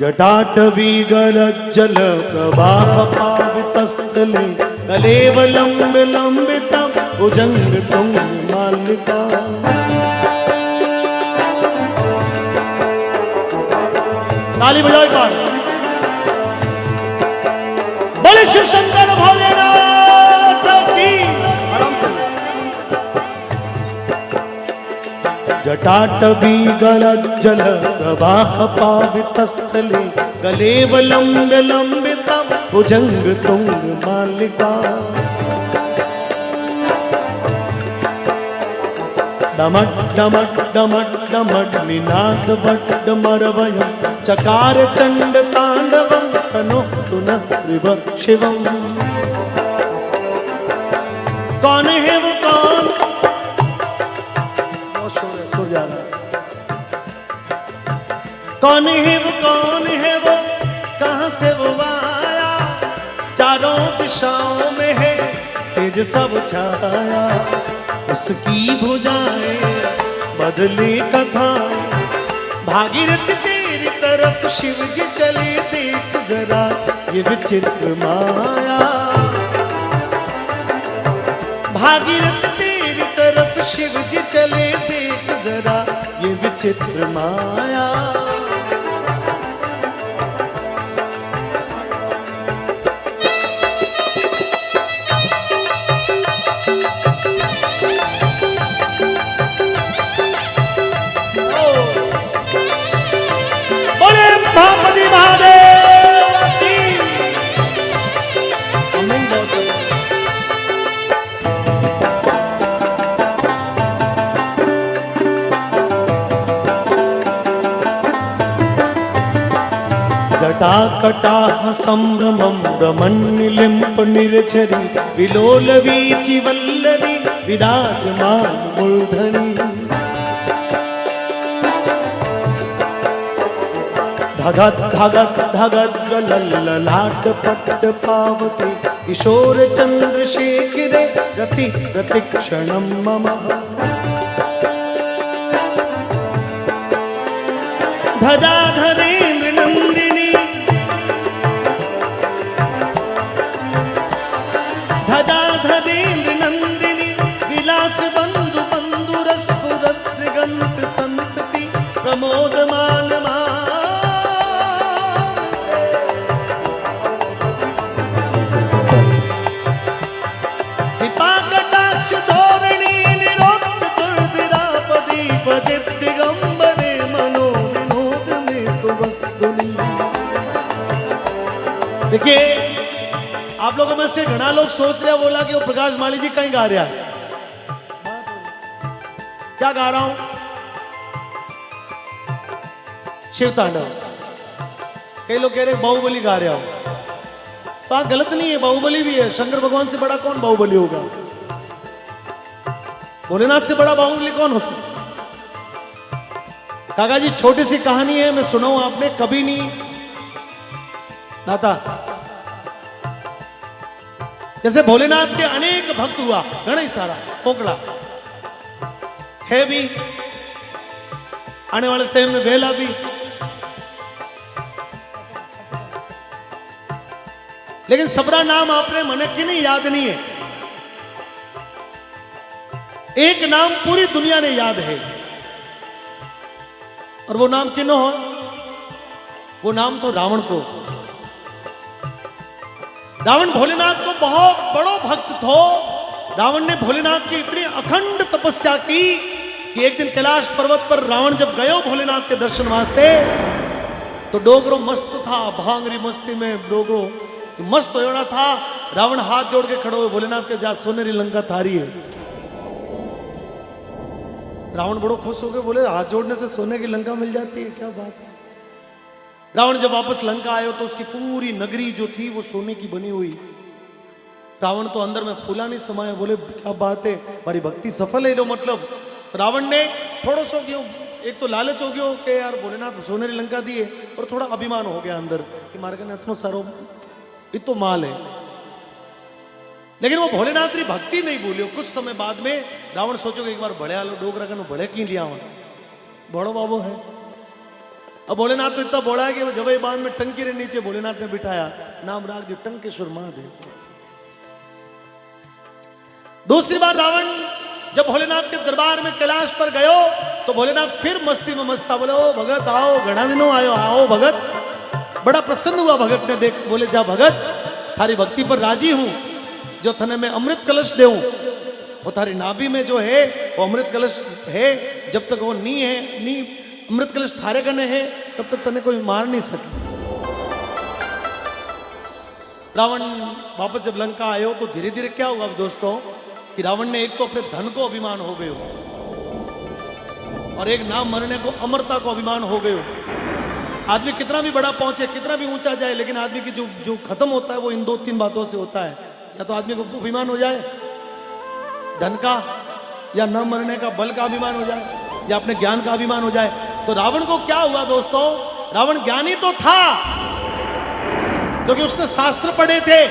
जटाटवी गलज्जल प्रवाह पावितस्थले कलेवलंब लंबिता भुजंग तुंग मालिका। ताली बजाओ एक बार। बोले शिव शंकर भोलेनाथ की। आराम से। जटाटवी गलज्जल प्रवाह पावितस्थले कलेवलंब लंबिता भुजंग तुंग मालिका। डमट डमट डमट डमट निनाद वट्ट मरवयं चकार चंड तांडवं तनो तुन त्रिव शिवम। कौन है वो कौन? कौन है वो कौन है वो कहां से वो आया? चारों दिशाओं में है तेज सब छाया। उसकी भुजाएं बदली कथाएं भागीरथ तेरी तरफ शिव जी चले देख जरा ये विचित्र माया। भागीरथ तेरी तरफ शिव जी चले देख जरा ये विचित्र माया। जटाकटाह संभ्रमं रमन्निलिम्प निर्झरी विलोल वीचि वल्लरी विराजमान मूर्धनि। धगत धगत धगत गलल्ललाट पट्ट पावते किशोर चंद्रशेखरे रति प्रतिक्षणं मम। धराधरेन्द्र नंदिनी धराधरेन्द्र नंदिनी विलास बंधु बंधु रस गंत संतति प्रमोदमान कृपा कटाक्ष धोरणी निरोक्त दुर्दिरापदी भजित दिगंबरे मनो विनोद में तो वस्तुनि। देखिए आप लोगों में से घना लोग सोच रहे बोला कि वो प्रकाश माली जी कहीं गा रहा है। क्या गा रहा हूं? शिव तांडव। कई लोग कह रहे बाहुबली गा रहा हूं। बात गलत नहीं है, बाहुबली भी है। शंकर भगवान से बड़ा कौन बाहुबली होगा? भोलेनाथ से बड़ा बाहुबली कौन हो सकता? काका जी छोटी सी कहानी है, मैं सुनाऊं आपने कभी नहीं दाता। जैसे भोलेनाथ के अनेक भक्त हुआ, घना सारा पोकड़ा है भी, आने वाले टाइम में वेला भी। लेकिन सबरा नाम आपने मन की नहीं याद नहीं है। एक नाम पूरी दुनिया ने याद है, और वो नाम किनो हो? वो नाम तो रावण को। रावण भोलेनाथ को बहुत बड़ो भक्त थो। रावण ने भोलेनाथ की इतनी अखंड तपस्या की कि एक दिन कैलाश पर्वत पर रावण जब गयो भोलेनाथ के दर्शन वास्ते तो डोगरो मस्त था, भांगरी मस्ती में डोगरो मस्त होना था। रावण हाथ जोड़ के खड़ो हुए भोलेनाथ के जा सोनेरी लंका थारी है। रावण बड़ो खुश हो गए, बोले हाथ जोड़ने से सोने की लंका मिल जाती है, क्या बात है। रावण जब वापस लंका आयो तो उसकी पूरी नगरी जो थी वो सोने की बनी हुई। रावण तो अंदर में फूला नहीं समाया, बोले क्या बात है, हमारी भक्ति सफल है। लो मतलब रावण ने थोड़ा सो क्यों, एक तो लालच हो गयो कि यार भोलेनाथ सोनेरी लंका दिए, और थोड़ा अभिमान हो गया अंदर कि मारे कने इतना सारो इतो माल है। लेकिन वो भोलेनाथ की भक्ति नहीं भूलियो। कुछ समय बाद में रावण सोचो कि एक बार बड़े आलो डोगरा कनो बड़े की लिया बड़ो बाबो है। अब भोलेनाथ तो इतना बोला है कि वो जबई बांध में टंकी के नीचे भोलेनाथ ने बिठाया, नाम राख दिया टंकेश्वर महादेव। दूसरी बार रावण जब भोलेनाथ के दरबार में कैलाश पर गयो तो भोलेनाथ फिर मस्ती में मस्ता बोले, ओ भगत आओ, घना दिनों आयो, आओ भगत। बड़ा प्रसन्न हुआ भगत ने देख, बोले जा भगत थारी भक्ति पर राजी हूं, जो थने में अमृत कलश देऊं, वो थारी नाभि में जो है वो अमृत कलश है, जब तक वो नी है, नी अमृत कलश थारे कने है तब तक तने कोई मार नहीं सके। रावण वापस जब लंका आयो तो धीरे धीरे क्या हुआ दोस्तों कि रावण ने एक तो अपने धन को अभिमान हो गयो और एक नाम मरने को अमरता को अभिमान हो गयो। आदमी कितना भी बड़ा पहुंचे, कितना भी ऊंचा जाए, लेकिन आदमी की जो खत्म होता है वो इन 2-3 बातों से होता है, या तो आदमी को अभिमान हो जाए धन का, या न मरने का बल का अभिमान हो जाए, या अपने ज्ञान का अभिमान हो जाए। तो रावण को क्या हुआ दोस्तों, रावण ज्ञानी तो था क्योंकि उसने शास्त्र पढ़े थे,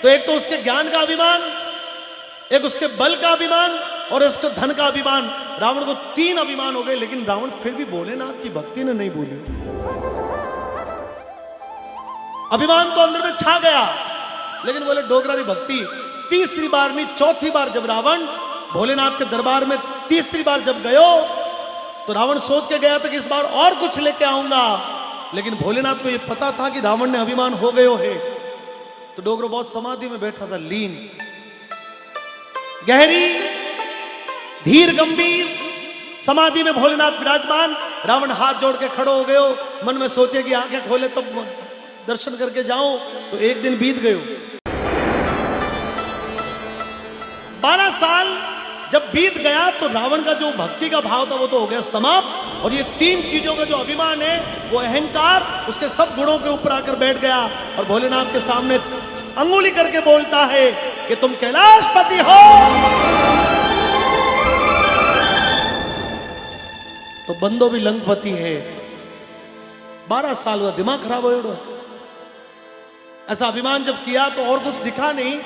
तो एक तो उसके ज्ञान का अभिमान, एक उसके बल का अभिमान और उसके धन का अभिमान। रावण को 3 अभिमान हो गए, लेकिन रावण फिर भी भोलेनाथ की भक्ति ने नहीं बोली। अभिमान तो अंदर में छा गया, लेकिन बोले डोगरारी भक्ति। तीसरी बार नहीं, चौथी बार जब रावण भोलेनाथ के दरबार में तीसरी बार जब गयो तो रावण सोच के गया था कि इस बार और कुछ लेके आऊंगा, लेकिन भोलेनाथ को यह पता था कि रावण ने अभिमान हो गयो है। तो डोगरो बहुत समाधि में बैठा था, लीन, गहरी, धीर, गंभीर समाधि में भोलेनाथ विराजमान। रावण हाथ जोड़ के खड़ो हो गयो, मन में सोचे कि आंखें खोले तो दर्शन करके जाऊं। तो एक दिन बीत गयो, 12 साल जब बीत गया तो रावण का जो भक्ति का भाव था वो तो हो गया समाप्त, और ये 3 चीजों का जो अभिमान है, वो अहंकार, उसके सब गुणों के ऊपर आकर बैठ गया और भोलेनाथ के सामने अंगुली करके बोलता है कि तुम कैलाशपति हो। तो बंदो भी लंकपति है। 12 साल हुआ, दिमाग खराब हो। ऐसा अभिमान जब किया तो और कुछ दिखा नहीं,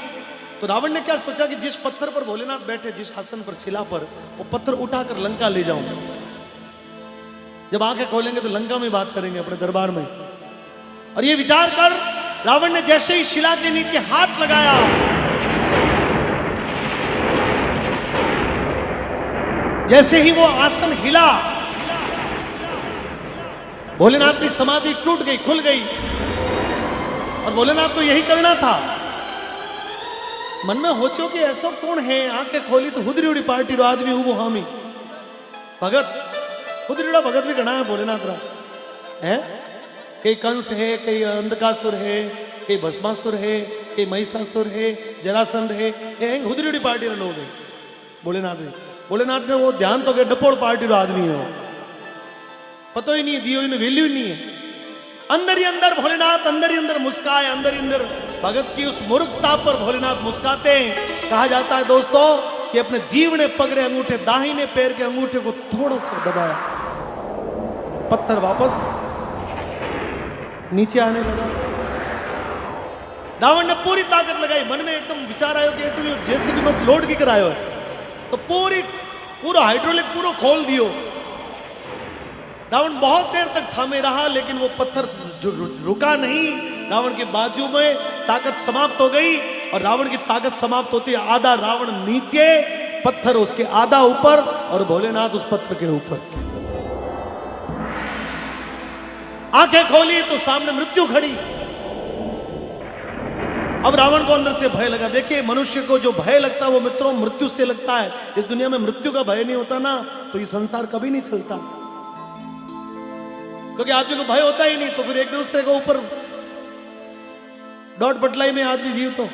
तो रावण ने क्या सोचा कि जिस पत्थर पर भोलेनाथ बैठे, जिस आसन पर, शिला पर, वो पत्थर उठाकर लंका ले जाऊंगा। जब आंखें खोलेंगे तो लंका में बात करेंगे अपने दरबार में। और ये विचार कर रावण ने जैसे ही शिला के नीचे हाथ लगाया, जैसे ही वो आसन हिला, भोलेनाथ की समाधि टूट गई, खुल गई। और भोलेनाथ को यही करना था। मन में होचो कि ऐसा कौन है, आंखें खोली तो हुदरी उड़ी पार्टी रो आदमी उबो हामी भगत, हुदरी उड़ा भगत भी गणा है भोलेनाथ रा है। कई कंस है, कई अंधकासुर है, कई भस्मासुर है, कई महिषासुर है, जरासंध है, ये हुदरी उड़ी पार्टी रा लोग है भोलेनाथ। भोलेनाथ ने वो ध्यान तो के डपोड़ पार्टी रो आदमी है, पतो ही नहीं, दियो ही वैल्यू ही नहीं है। अंदर ही अंदर भोलेनाथ अंदर ही अंदर मुस्काए, अंदर ही अंदर भगत की उस मूर्खता पर भोलेनाथ मुस्काते हैं। कहा जाता है दोस्तों कि अपने जीव ने पगड़े अंगूठे, दाहिने पैर के अंगूठे को थोड़ा सा दबाया, पत्थर वापस नीचे आने लगा। रावण ने पूरी ताकत लगाई, मन में एकदम विचार आयो कि एकदम जैसे भी मत लोड की करायो है, तो पूरा हाइड्रोलिक पूरा खोल दियो। रावण बहुत देर तक थामे रहा, लेकिन वो पत्थर रुका नहीं। रावण के बाजू में ताकत समाप्त हो गई, और रावण की ताकत समाप्त होती है, आधा रावण नीचे, पत्थर उसके आधा ऊपर, और भोलेनाथ उस पत्थर के ऊपर। आंखें खोली तो सामने मृत्यु खड़ी। अब रावण को अंदर से भय लगा। देखिए, मनुष्य को जो भय लगता है वो मित्रों मृत्यु से लगता है। इस दुनिया में मृत्यु का भय नहीं होता ना, तो ये संसार कभी नहीं चलता, क्योंकि आदमी को भय होता ही नहीं, तो फिर एक दूसरे के ऊपर डॉट बटलाई में आदमी जीव। तो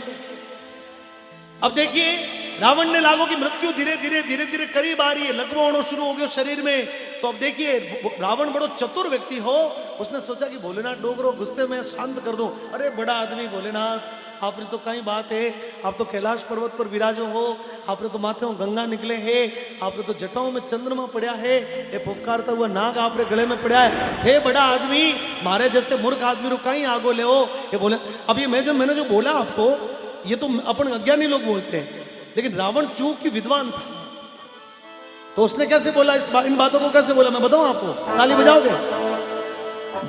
अब देखिए, रावण ने लागो कि मृत्यु धीरे धीरे करीब आ रही है, लगभग होना शुरू हो गया शरीर में। तो अब देखिए, रावण बड़ो चतुर व्यक्ति हो, उसने सोचा कि भोलेनाथ डोगरो गुस्से में शांत कर दूं। अरे बड़ा आदमी भोलेनाथ, आपने तो कई बात है, आप तो कैलाश पर्वत पर विराजो हो, आपने तो माथे गंगा निकले है, आपने तो जटाओं में चंद्रमा पड़ा है, ये पुकारता हुआ नाग आपने गले में पड़ा है। हे बड़ा आदमी, मारे जैसे मूर्ख आदमी रो कहीं आगो ले हो। ये बोले, अब ये मैंने जो बोला आपको, ये तो अपन अज्ञानी लोग बोलते हैं, लेकिन रावण चूंकि विद्वान था, तो उसने कैसे बोला, इन बातों को कैसे बोला, मैं बताऊं आपको, ताली बजाओगे?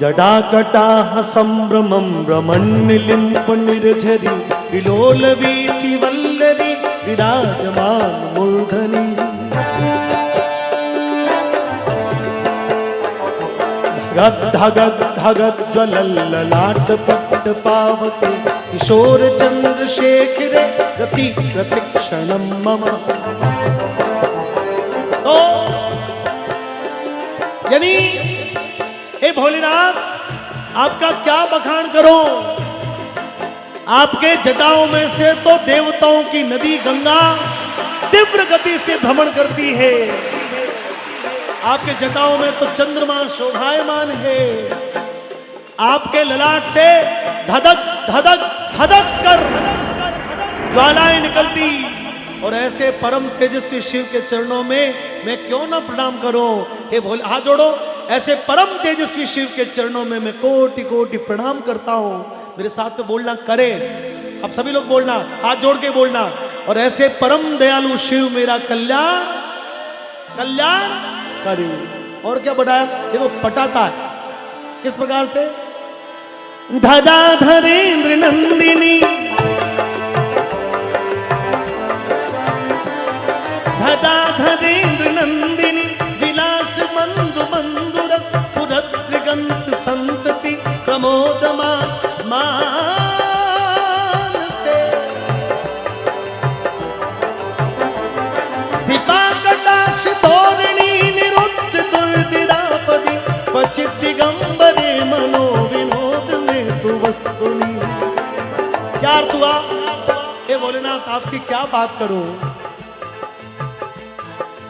जटाकटाह संभ्रमं रमण्यलिम्प निर्झरी विलोल वीचि वल्लरी विराजमान मूर्धनि धगद्धगद्धगज्ज्वलल्ललाट पट्ट पावके किशोर चंद्रशेखरे रति प्रतिक्षणं मम। तो यानी हे भोलेनाथ, आपका क्या बखान करो। आपके जटाओं में से तो देवताओं की नदी गंगा तीव्र गति से भ्रमण करती है। आपके जटाओं में तो चंद्रमा शोभायमान है। आपके ललाट से धधक धधक धधक कर ज्वालाएं निकलती। और ऐसे परम तेजस्वी शिव के चरणों में मैं क्यों ना प्रणाम करूं। हे भोले, हाथ जोड़ो। ऐसे परम तेजस्वी शिव के चरणों में मैं कोटि कोटि प्रणाम करता हूं। मेरे साथ में बोलना करे, अब सभी लोग बोलना, हाथ जोड़ के बोलना। और ऐसे परम दयालु शिव मेरा कल्याण कल्याण करे। और क्या बढ़ाया, देखो पटाता है किस प्रकार से। धराधरेंद्र नंदिनी धराधरेंद्र नंदिनी विलास मंदु मंदुरस पुरत्रिगंत संतति प्रमोदमा मानसे दीपा कटाक्ष तोरणी निरुद्ध दुर्दिरापदि पचित दिगंबरे मनो विनोद में तु वस्तुनि। यार तू आप, हे भोलेनाथ, आपकी क्या बात करूं।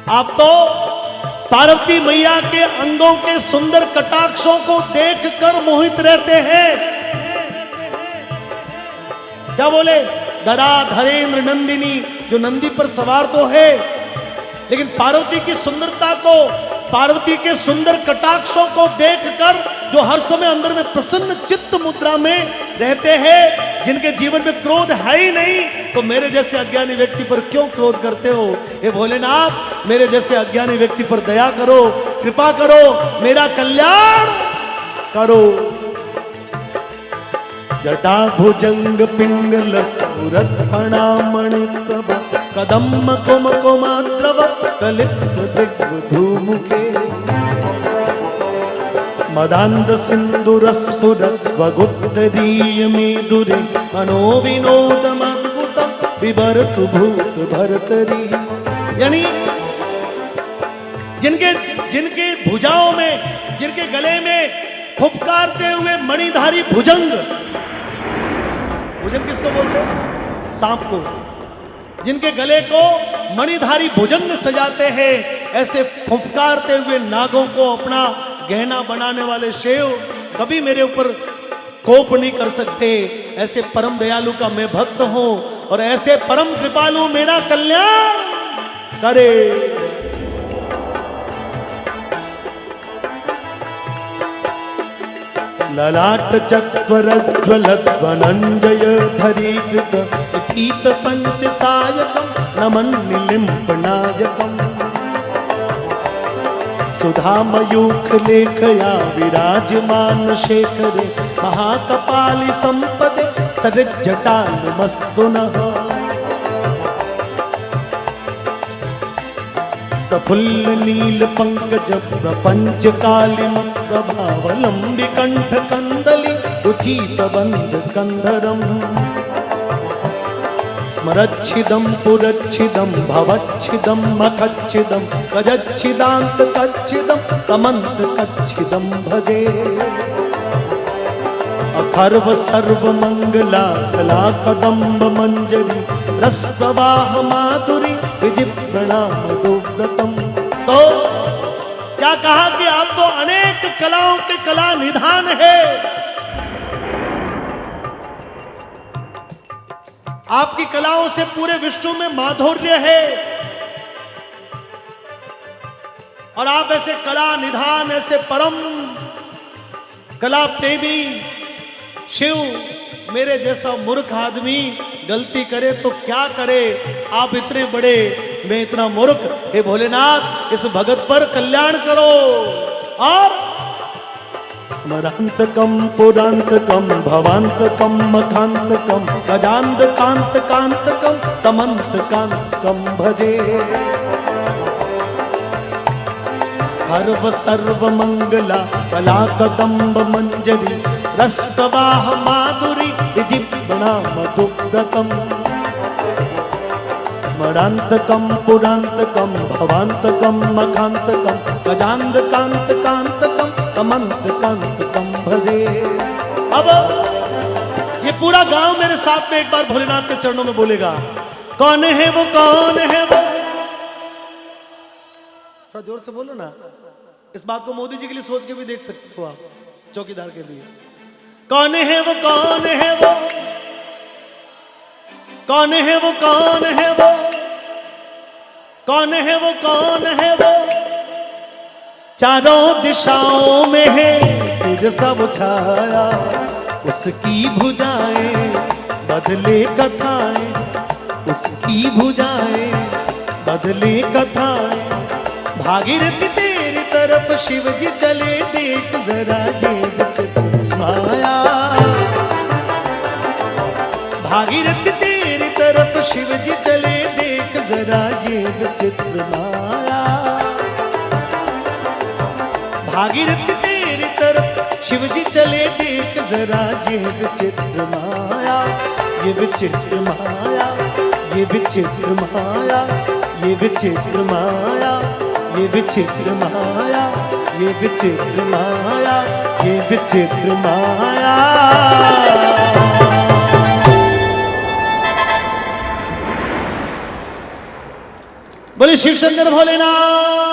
आप तो पार्वती मैया के अंगों के सुंदर कटाक्षों को देखकर मोहित रहते हैं। क्या बोले, धराधरेंद्र नंदिनी, जो नंदी पर सवार तो है, लेकिन पार्वती की सुंदरता को, पार्वती के सुंदर कटाक्षों को देखकर जो हर समय अंदर में प्रसन्न चित्त मुद्रा में रहते हैं, जिनके जीवन में क्रोध है ही नहीं, तो मेरे जैसे अज्ञानी व्यक्ति पर क्यों क्रोध करते हो। हे भोलेनाथ, मेरे जैसे अज्ञानी व्यक्ति पर दया करो, कृपा करो, मेरा कल्याण करो। जटा भुजंग पिंगल स्फुरत फणामणि प्रभा कदम्ब कुम कुमाद्रव कलित दिग्धूमुखे मदांध सिंधुर स्फुरत वगुत्तरीय मेदुरे मनो विनोदमद्भुतम विभरतु भूत भरतरी। यानी जिनके भुजाओं में, जिनके गले में फुफकारते हुए मणिधारी भुजंग, भुजंग किसको बोलते हैं, सांप को, जिनके गले को मणिधारी भुजंग सजाते हैं, ऐसे फुफकारते हुए नागों को अपना गहना बनाने वाले शिव कभी मेरे ऊपर कोप नहीं कर सकते। ऐसे परम दयालु का मैं भक्त हूं और ऐसे परम कृपालु मेरा कल्याण करे। ललाट चत्वरज्वलध्वनञ्जय धरीकृत पीत पंच सायकम नमन निलिम्प नायकम सुधामयूख लेखया विराजमान शेखरे महाकपाली संपदे सरिज्जटानुमस्तुनः प्रफुल्ल नील पंकज प्रपंच कालिमग्रभावलंबि कंठ कंदली रुचित बंद कंधरम स्मरच्छिदं पुरच्छिदं भवच्छिदं मखच्छिदं गजच्छिदांत तच्छिदं तमंत तच्छिदं भजे अखर्व सर्व मंगला कला कदम्ब मंजरी रस प्रवाह माधुरी विजित प्रणाम दोव्रतम। तो क्या कहा कि आप तो अनेक कलाओं के कला निधान है। आपकी कलाओं से पूरे विश्व में माधुर्य है और आप ऐसे कला निधान, ऐसे परम कला प्रेमी शिव, मेरे जैसा मूर्ख आदमी गलती करे तो क्या करे। आप इतने बड़े, मैं इतना मूर्ख। हे भोलेनाथ, इस भगत पर कल्याण करो। और स्मरांतकम पुरांतकम भवांतकम मखांतकम गजांतकांतकांतकम तमंतकांतकम भजे। सर्व सर्व मंगला कलाकदंब मंजरी रसप्रवाह माधुरी जिह्वना मधुव्रतम। स्मरांतकम पुरांतकम भवांतकम मखांतकम गजांतकांतकांतकम तमंतकांतकम भजे। अब ये पूरा गांव मेरे साथ में एक बार भोलेनाथ के चरणों में बोलेगा, कौन है वो, कौन है वो। थोड़ा जोर से बोलो ना। इस बात को मोदी जी के लिए सोच के भी देख सकते हो आप, चौकीदार के लिए। कौन है वो, कौन है वो, कौन है वो, कौन है वो, कौन है वो, कौन है वो। चारों दिशाओं में है तेज सब छाया, उसकी भुजाएं बदले कथाएं, उसकी भुजाएं बदले कथाएं। भागीरथी तेरी तरफ शिव जी चले, देख जरा ये विचित्र माया। भागीरथी तेरी तरफ शिव जी चले, देख जरा ये विचित्र माया। भागीरथी तेरी तरफ शिव जी चले, देख जरा ये विचित्र माया। ये विचित्र माया, ये विचित्र माया, ये विचित्र माया, ये विचित्र माया, ये विचित्र माया, ये विचित्र माया। बोले शिव शंकर भोलेनाथ।